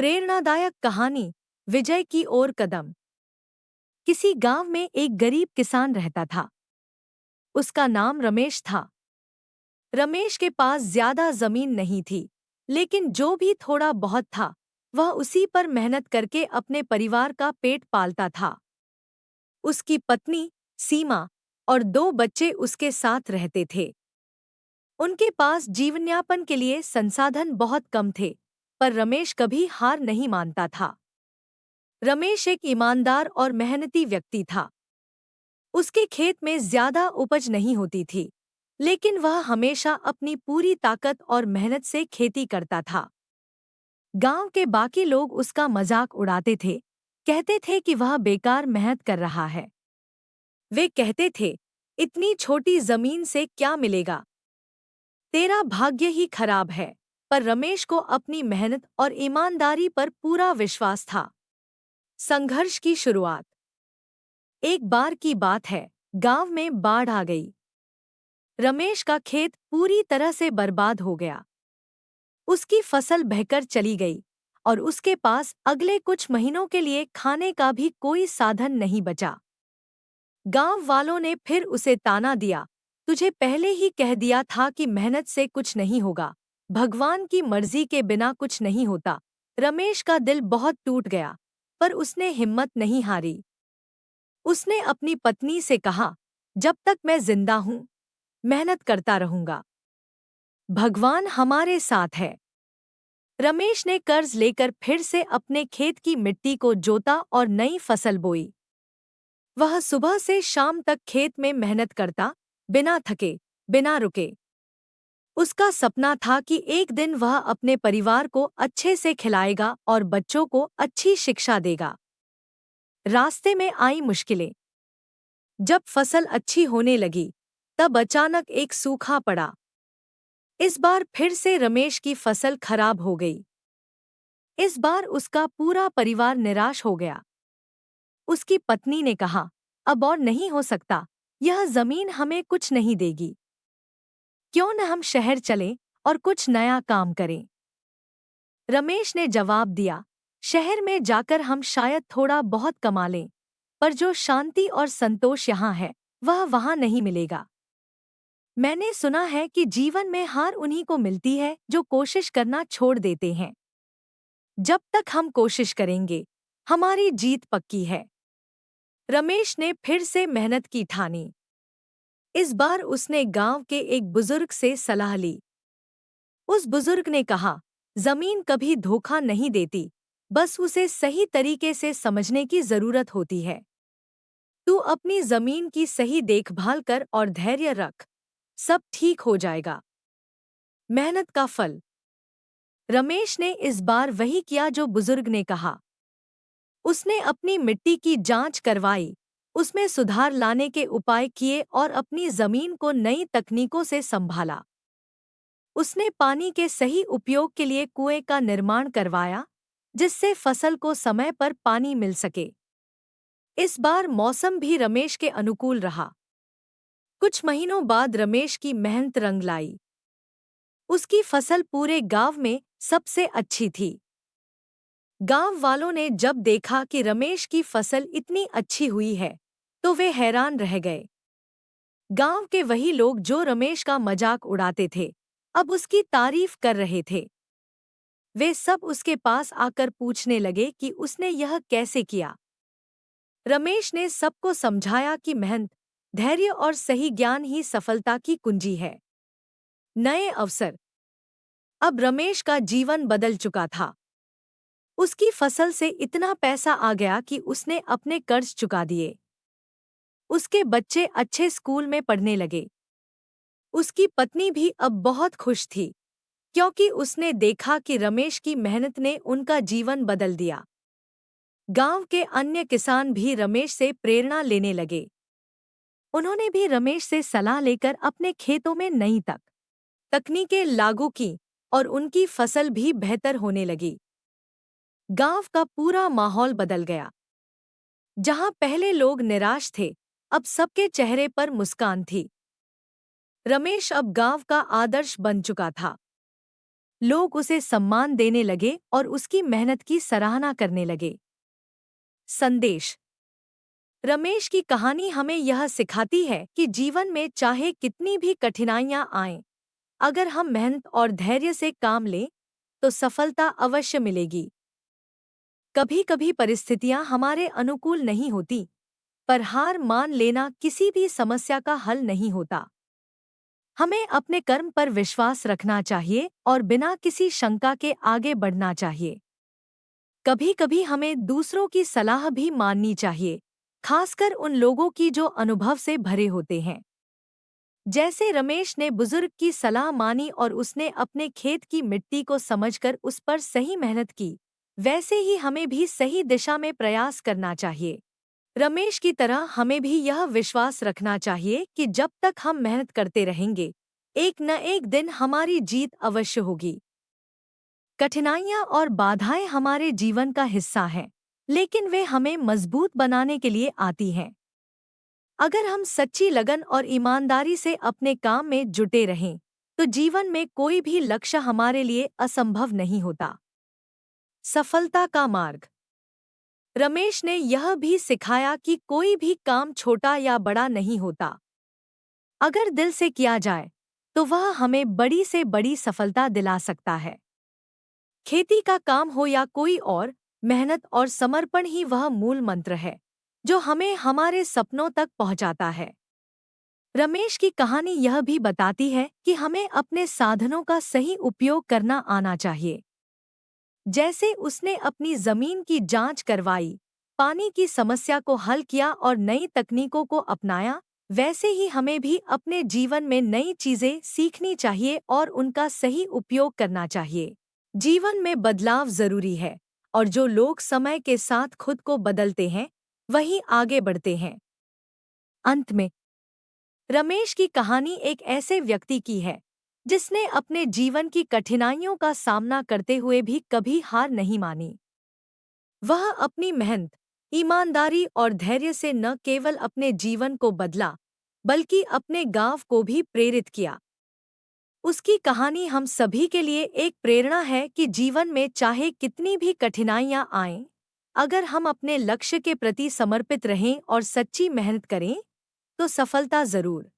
प्रेरणादायक कहानी विजय की ओर कदम। किसी गांव में एक गरीब किसान रहता था। उसका नाम रमेश था। रमेश के पास ज्यादा जमीन नहीं थी, लेकिन जो भी थोड़ा बहुत था वह उसी पर मेहनत करके अपने परिवार का पेट पालता था। उसकी पत्नी सीमा और दो बच्चे उसके साथ रहते थे। उनके पास जीवनयापन के लिए संसाधन बहुत कम थे, पर रमेश कभी हार नहीं मानता था। रमेश एक ईमानदार और मेहनती व्यक्ति था। उसके खेत में ज्यादा उपज नहीं होती थी, लेकिन वह हमेशा अपनी पूरी ताकत और मेहनत से खेती करता था। गांव के बाकी लोग उसका मजाक उड़ाते थे, कहते थे कि वह बेकार मेहनत कर रहा है। वे कहते थे, इतनी छोटी जमीन से क्या मिलेगा, तेरा भाग्य ही खराब है। पर रमेश को अपनी मेहनत और ईमानदारी पर पूरा विश्वास था। संघर्ष की शुरुआत। एक बार की बात है, गांव में बाढ़ आ गई। रमेश का खेत पूरी तरह से बर्बाद हो गया। उसकी फसल बहकर चली गई और उसके पास अगले कुछ महीनों के लिए खाने का भी कोई साधन नहीं बचा। गांव वालों ने फिर उसे ताना दिया, तुझे पहले ही कह दिया था कि मेहनत से कुछ नहीं होगा, भगवान की मर्जी के बिना कुछ नहीं होता। रमेश का दिल बहुत टूट गया, पर उसने हिम्मत नहीं हारी। उसने अपनी पत्नी से कहा, जब तक मैं जिंदा हूं, मेहनत करता रहूंगा। भगवान हमारे साथ है। रमेश ने कर्ज लेकर फिर से अपने खेत की मिट्टी को जोता और नई फसल बोई। वह सुबह से शाम तक खेत में मेहनत करता, बिना थके, बिना रुके। उसका सपना था कि एक दिन वह अपने परिवार को अच्छे से खिलाएगा और बच्चों को अच्छी शिक्षा देगा। रास्ते में आई मुश्किलें। जब फसल अच्छी होने लगी, तब अचानक एक सूखा पड़ा। इस बार फिर से रमेश की फसल खराब हो गई। इस बार उसका पूरा परिवार निराश हो गया। उसकी पत्नी ने कहा, अब और नहीं हो सकता, यह जमीन हमें कुछ नहीं देगी। क्यों न हम शहर चलें और कुछ नया काम करें। रमेश ने जवाब दिया, शहर में जाकर हम शायद थोड़ा बहुत कमा लें, पर जो शांति और संतोष यहाँ है, वह वहाँ नहीं मिलेगा। मैंने सुना है कि जीवन में हार उन्हीं को मिलती है जो कोशिश करना छोड़ देते हैं। जब तक हम कोशिश करेंगे, हमारी जीत पक्की है। रमेश ने फिर से मेहनत की ठानी। इस बार उसने गांव के एक बुजुर्ग से सलाह ली। उस बुजुर्ग ने कहा, जमीन कभी धोखा नहीं देती, बस उसे सही तरीके से समझने की जरूरत होती है। तू अपनी जमीन की सही देखभाल कर और धैर्य रख, सब ठीक हो जाएगा। मेहनत का फल। रमेश ने इस बार वही किया जो बुजुर्ग ने कहा। उसने अपनी मिट्टी की जांच करवाई, उसमें सुधार लाने के उपाय किए और अपनी जमीन को नई तकनीकों से संभाला। उसने पानी के सही उपयोग के लिए कुएं का निर्माण करवाया, जिससे फसल को समय पर पानी मिल सके। इस बार मौसम भी रमेश के अनुकूल रहा। कुछ महीनों बाद रमेश की मेहनत रंग लाई। उसकी फसल पूरे गांव में सबसे अच्छी थी। गांव वालों ने जब देखा कि रमेश की फसल इतनी अच्छी हुई है, तो वे हैरान रह गए। गांव के वही लोग जो रमेश का मजाक उड़ाते थे, अब उसकी तारीफ कर रहे थे। वे सब उसके पास आकर पूछने लगे कि उसने यह कैसे किया। रमेश ने सबको समझाया कि मेहनत, धैर्य और सही ज्ञान ही सफलता की कुंजी है। नए अवसर। अब रमेश का जीवन बदल चुका था। उसकी फसल से इतना पैसा आ गया कि उसने अपने कर्ज चुका दिए। उसके बच्चे अच्छे स्कूल में पढ़ने लगे। उसकी पत्नी भी अब बहुत खुश थी, क्योंकि उसने देखा कि रमेश की मेहनत ने उनका जीवन बदल दिया। गांव के अन्य किसान भी रमेश से प्रेरणा लेने लगे। उन्होंने भी रमेश से सलाह लेकर अपने खेतों में नई तकनीकें लागू की और उनकी फसल भी बेहतर होने लगी। गांव का पूरा माहौल बदल गया। जहां पहले लोग निराश थे, अब सबके चेहरे पर मुस्कान थी। रमेश अब गांव का आदर्श बन चुका था। लोग उसे सम्मान देने लगे और उसकी मेहनत की सराहना करने लगे। संदेश। रमेश की कहानी हमें यह सिखाती है कि जीवन में चाहे कितनी भी कठिनाइयां आएं, अगर हम मेहनत और धैर्य से काम लें, तो सफलता अवश्य मिलेगी। कभी कभी परिस्थितियां हमारे अनुकूल नहीं होती, पर हार मान लेना किसी भी समस्या का हल नहीं होता। हमें अपने कर्म पर विश्वास रखना चाहिए और बिना किसी शंका के आगे बढ़ना चाहिए। कभी कभी हमें दूसरों की सलाह भी माननी चाहिए, खासकर उन लोगों की जो अनुभव से भरे होते हैं। जैसे रमेश ने बुजुर्ग की सलाह मानी और उसने अपने खेत की मिट्टी को समझकर उस पर सही मेहनत की, वैसे ही हमें भी सही दिशा में प्रयास करना चाहिए। रमेश की तरह हमें भी यह विश्वास रखना चाहिए कि जब तक हम मेहनत करते रहेंगे, एक न एक दिन हमारी जीत अवश्य होगी। कठिनाइयाँ और बाधाएं हमारे जीवन का हिस्सा हैं, लेकिन वे हमें मजबूत बनाने के लिए आती हैं। अगर हम सच्ची लगन और ईमानदारी से अपने काम में जुटे रहें, तो जीवन में कोई भी लक्ष्य हमारे लिए असंभव नहीं होता। सफलता का मार्ग। रमेश ने यह भी सिखाया कि कोई भी काम छोटा या बड़ा नहीं होता। अगर दिल से किया जाए, तो वह हमें बड़ी से बड़ी सफलता दिला सकता है। खेती का काम हो या कोई और, मेहनत और समर्पण ही वह मूल मंत्र है, जो हमें हमारे सपनों तक पहुंचाता है। रमेश की कहानी यह भी बताती है कि हमें अपने साधनों का सही उपयोग करना आना चाहिए। जैसे उसने अपनी जमीन की जांच करवाई, पानी की समस्या को हल किया और नई तकनीकों को अपनाया, वैसे ही हमें भी अपने जीवन में नई चीजें सीखनी चाहिए और उनका सही उपयोग करना चाहिए। जीवन में बदलाव जरूरी है, और जो लोग समय के साथ खुद को बदलते हैं, वही आगे बढ़ते हैं। अंत में, रमेश की कहानी एक ऐसे व्यक्ति की है जिसने अपने जीवन की कठिनाइयों का सामना करते हुए भी कभी हार नहीं मानी। वह अपनी मेहनत, ईमानदारी और धैर्य से न केवल अपने जीवन को बदला, बल्कि अपने गांव को भी प्रेरित किया। उसकी कहानी हम सभी के लिए एक प्रेरणा है कि जीवन में चाहे कितनी भी कठिनाइयां आएं, अगर हम अपने लक्ष्य के प्रति समर्पित रहें और सच्ची मेहनत करें, तो सफलता जरूर